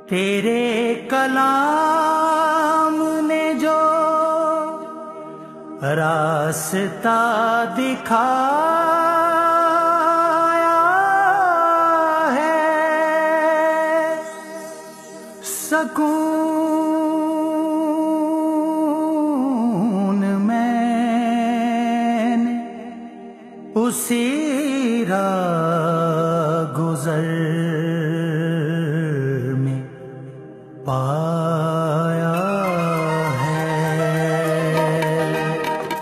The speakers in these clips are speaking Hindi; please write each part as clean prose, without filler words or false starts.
तेरे कलाम ने जो रास्ता दिखाया है, सकून मैंने उसी राह गुज़र पाया है।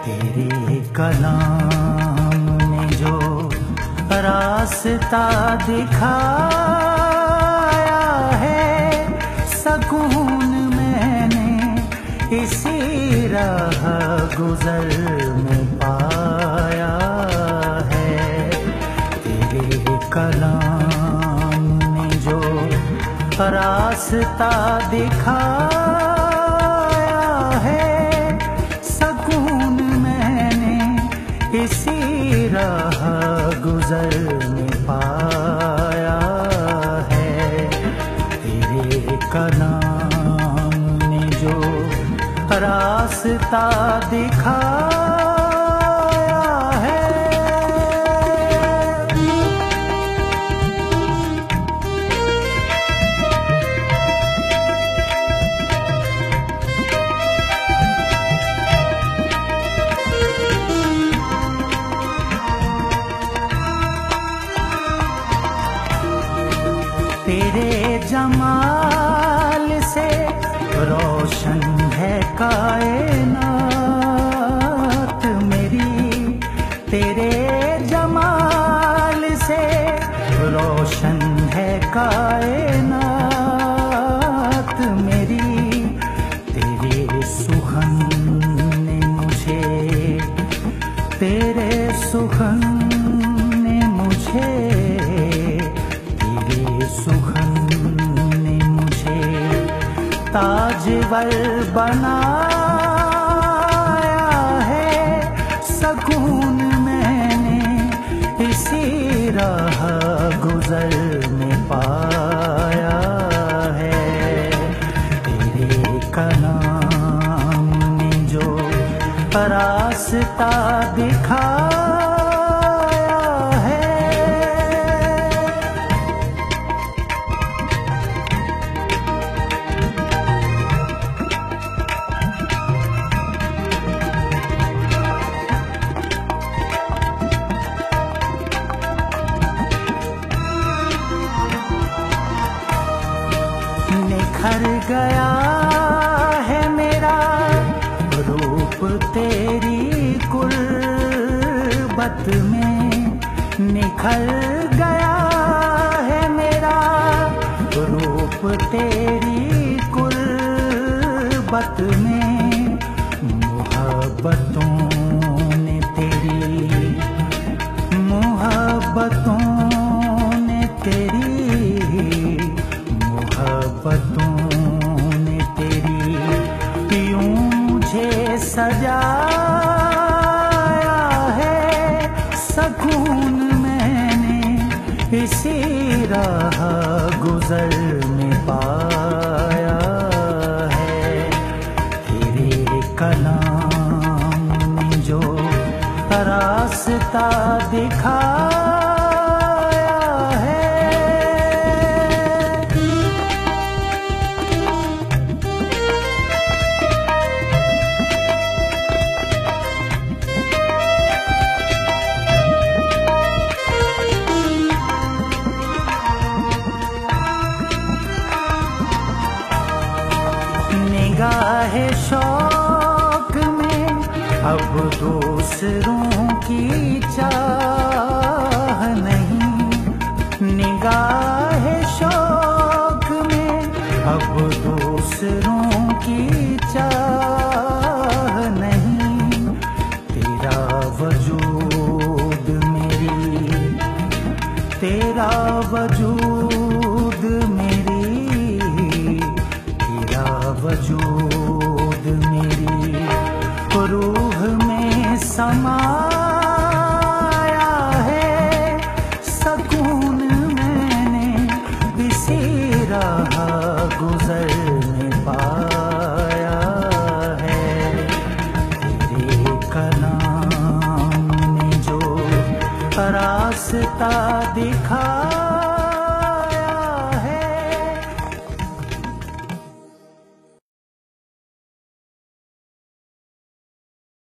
तेरे कलाम ने जो रास्ता दिखाया है, सकून मैंने इसी राह गुज़र में पाया है। तेरे कलाम ने जो रास्ता दिखाया है, सकून मैंने इसी राह गुज़र में पाया है। तेरे कलाम ने जो रास्ता दिखाया है। तेरे जमाल से रोशन है कायनात मेरी, तेरे जमाल से रोशन है कायनात मेरी। तेरे सुखन ने मुझे, तेरे सुखन ने मुझे, सुखन ने मुझे ताजवर बनाया है। सकून मैंने इसी राह गुज़र में पाया है। तेरे कलाम ने जो रास्ता दिखाया है। निखर गया है मेरा रूप तेरी कुर्बत में, निखर गया है मेरा रूप तेरी कुर्बत में। मोहब्बतों ने तेरी, मोहब्बतों ने तेरी, मोहब्बतों ने तेरी यूं मुझे सजाया है। सकून मैंने इसी राह गुज़र में पाया है। तेरे कलाम ने जो रास्ता दिखाया है। निगाहे शौक में अब दूसरों की चाह नहीं, निगाहे शौक में अब दूसरों की चाह नहीं। तेरा वजूद मेरी, तेरा वजूद मेरी, तेरा वजूद समाया है सकून मैंने इसी राह गुजर में पाया है। तेरे कलाम ने जो रास्ता दिखाया